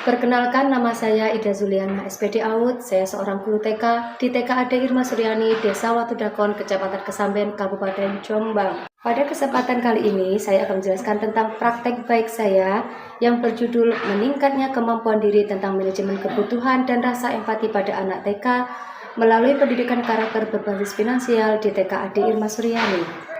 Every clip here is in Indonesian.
Perkenalkan, nama saya Ida Zuliana, SPD AUD. Saya seorang guru TK di TK AD Irma Suryani, Desa Watudakon, Kecamatan Kesamben, Kabupaten Jombang. Pada kesempatan kali ini, saya akan menjelaskan tentang praktek baik saya yang berjudul Meningkatnya Kemampuan Diri tentang Manajemen Kebutuhan dan Rasa Empati pada Anak TK melalui pendidikan karakter berbasis finansial di TK AD Irma Suryani.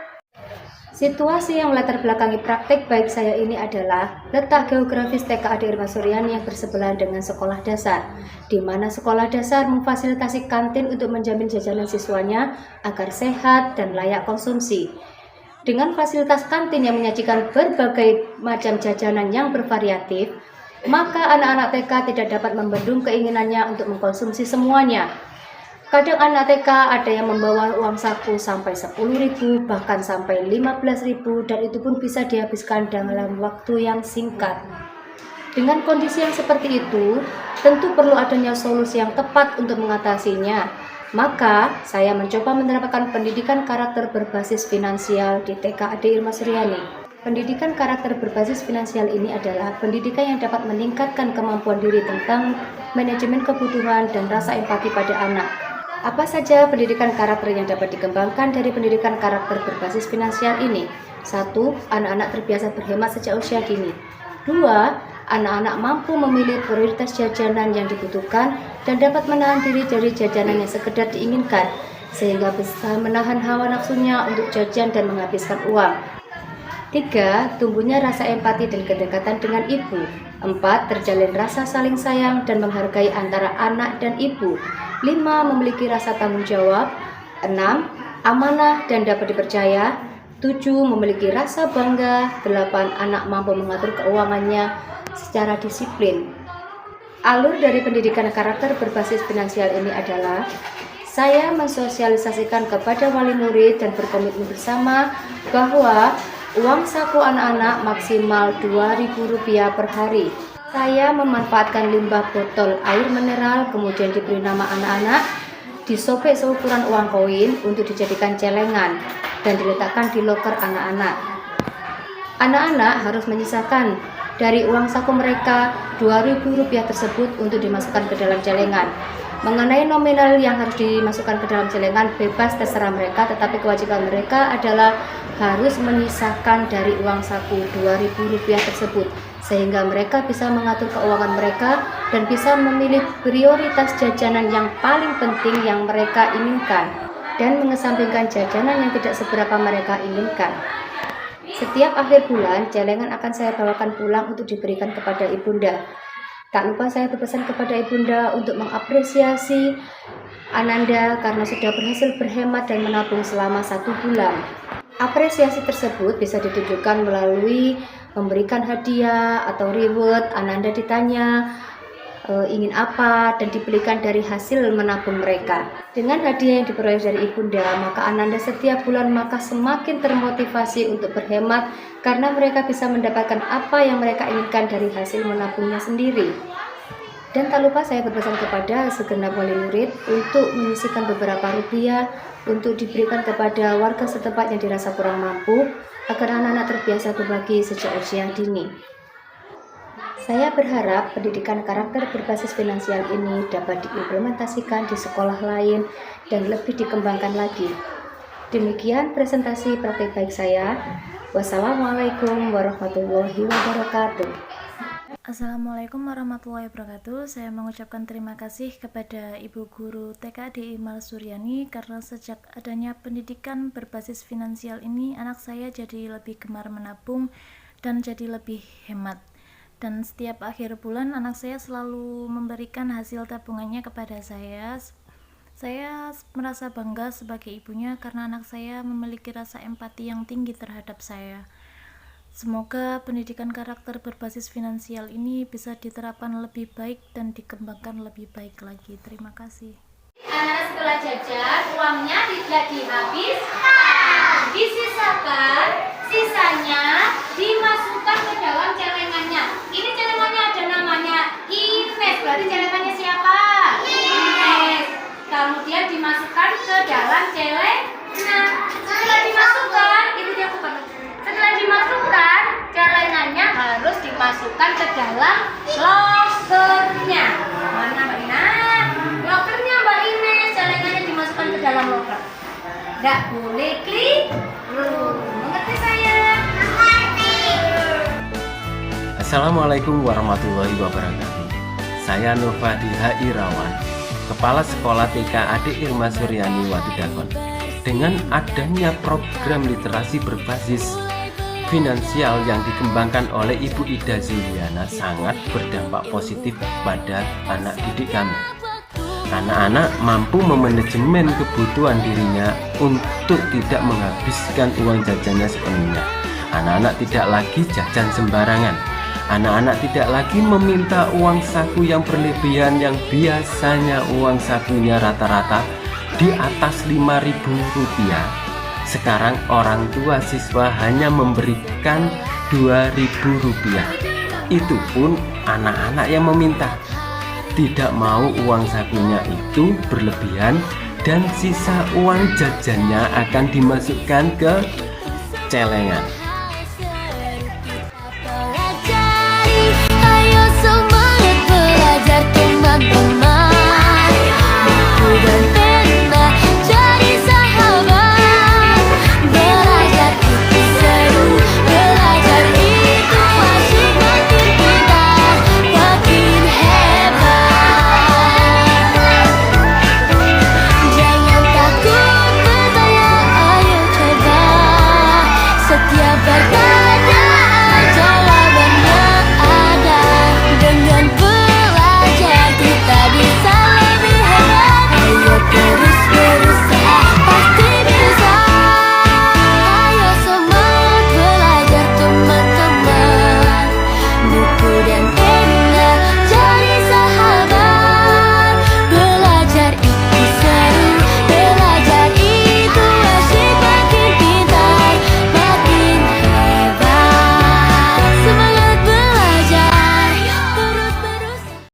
Situasi yang melatar belakangi praktek baik saya ini adalah letak geografis TK AD Irma Suryani yang bersebelahan dengan sekolah dasar, di mana sekolah dasar memfasilitasi kantin untuk menjamin jajanan siswanya agar sehat dan layak konsumsi. Dengan fasilitas kantin yang menyajikan berbagai macam jajanan yang bervariatif, maka anak-anak TK tidak dapat membendung keinginannya untuk mengkonsumsi semuanya. Kadang anak TK ada yang membawa uang saku sampai 10.000, bahkan sampai 15.000, dan itu pun bisa dihabiskan dalam waktu yang singkat. Dengan kondisi yang seperti itu, tentu perlu adanya solusi yang tepat untuk mengatasinya. Maka, saya mencoba menerapkan pendidikan karakter berbasis finansial di TK AD Irma Suryani. Pendidikan karakter berbasis finansial ini adalah pendidikan yang dapat meningkatkan kemampuan diri tentang manajemen kebutuhan dan rasa empati pada anak. Apa saja pendidikan karakter yang dapat dikembangkan dari pendidikan karakter berbasis finansial ini? 1. Anak-anak terbiasa berhemat sejak usia dini. 2. Anak-anak mampu memilih prioritas jajanan yang dibutuhkan dan dapat menahan diri dari jajanan yang sekedar diinginkan, sehingga bisa menahan hawa nafsunya untuk jajan dan menghabiskan uang. 3. Tumbuhnya rasa empati dan kedekatan dengan ibu. 4. Terjalin rasa saling sayang dan menghargai antara anak dan ibu. 5. Memiliki rasa tanggung jawab. 6. Amanah dan dapat dipercaya. 7. Memiliki rasa bangga. 8. Anak mampu mengatur keuangannya secara disiplin. Alur dari pendidikan karakter berbasis finansial ini adalah saya mensosialisasikan kepada wali murid dan berkomitmen bersama bahwa uang saku anak-anak maksimal Rp2.000 per hari. Saya memanfaatkan limbah botol air mineral, kemudian diberi nama anak-anak, disobek seukuran uang koin untuk dijadikan celengan, dan diletakkan di loker anak-anak. Anak-anak harus menyisakan dari uang saku mereka Rp2.000 tersebut untuk dimasukkan ke dalam celengan. Mengenai nominal yang harus dimasukkan ke dalam celengan bebas terserah mereka, tetapi kewajiban mereka adalah harus menyisakan dari uang saku Rp2.000 tersebut, sehingga mereka bisa mengatur keuangan mereka dan bisa memilih prioritas jajanan yang paling penting yang mereka inginkan dan mengesampingkan jajanan yang tidak seberapa mereka inginkan. Setiap akhir bulan, celengan akan saya bawakan pulang untuk diberikan kepada ibunda. Tak lupa saya berpesan kepada ibunda untuk mengapresiasi Ananda karena sudah berhasil berhemat dan menabung selama 1 bulan. Apresiasi tersebut bisa ditunjukkan melalui memberikan hadiah atau reward. Ananda ditanya ingin apa dan dibelikan dari hasil menabung mereka. Dengan hadiah yang diperoleh dari ibunda, maka Ananda setiap bulan maka semakin termotivasi untuk berhemat karena mereka bisa mendapatkan apa yang mereka inginkan dari hasil menabungnya sendiri. Dan tak lupa saya berpesan kepada segenap wali murid untuk menyisihkan beberapa rupiah untuk diberikan kepada warga setempat yang dirasa kurang mampu agar anak-anak terbiasa berbagi sejak usia dini. Saya berharap pendidikan karakter berbasis finansial ini dapat diimplementasikan di sekolah lain dan lebih dikembangkan lagi. Demikian presentasi praktik baik saya. Wassalamualaikum warahmatullahi wabarakatuh. Assalamualaikum warahmatullahi wabarakatuh. Saya mengucapkan terima kasih kepada Ibu Guru TK AD Irma Suryani karena sejak adanya pendidikan berbasis finansial ini anak saya jadi lebih gemar menabung dan jadi lebih hemat. Dan setiap akhir bulan anak saya selalu memberikan hasil tabungannya kepada saya. Saya merasa bangga sebagai ibunya karena anak saya memiliki rasa empati yang tinggi terhadap saya. Semoga pendidikan karakter berbasis finansial ini bisa diterapkan lebih baik dan dikembangkan lebih baik lagi. Terima kasih. Anak setelah jajan, uangnya tidak dihabiskan, disisakan, sisanya dimasukkan ke dalam celengannya. Ini celengannya ada namanya Ines, berarti celengannya siapa? Ines. Kemudian dimasukkan ke dalam celengan. Setelah dimasukkan, itu dia bukan. Setelah dimasukkan, celengannya harus dimasukkan ke dalam lokernya. Mana Mbak Ina? Lokernya Mbak Ines, celengannya dimasukkan ke dalam loker. Nggak boleh keliru. Mengerti saya? Mengerti. Assalamualaikum warahmatullahi wabarakatuh. Saya Nurfadi H. Irawan, Kepala Sekolah TK Ade Irma Suryani Watudakon. Dengan adanya program literasi berbasis finansial yang dikembangkan oleh Ibu Ida Zuliana sangat berdampak positif pada anak didik kami. Anak-anak mampu memanajemen kebutuhan dirinya untuk tidak menghabiskan uang jajannya sepenuhnya. Anak-anak tidak lagi jajan sembarangan. Anak-anak tidak lagi meminta uang saku yang berlebihan, yang biasanya uang sakunya rata-rata di atas Rp5.000. Sekarang orang tua siswa hanya memberikan Rp2.000. Itu pun anak-anak yang meminta. Tidak mau uang sakunya itu berlebihan dan sisa uang jajannya akan dimasukkan ke celengan. Ayo semangat belajar teman-teman. Buku dan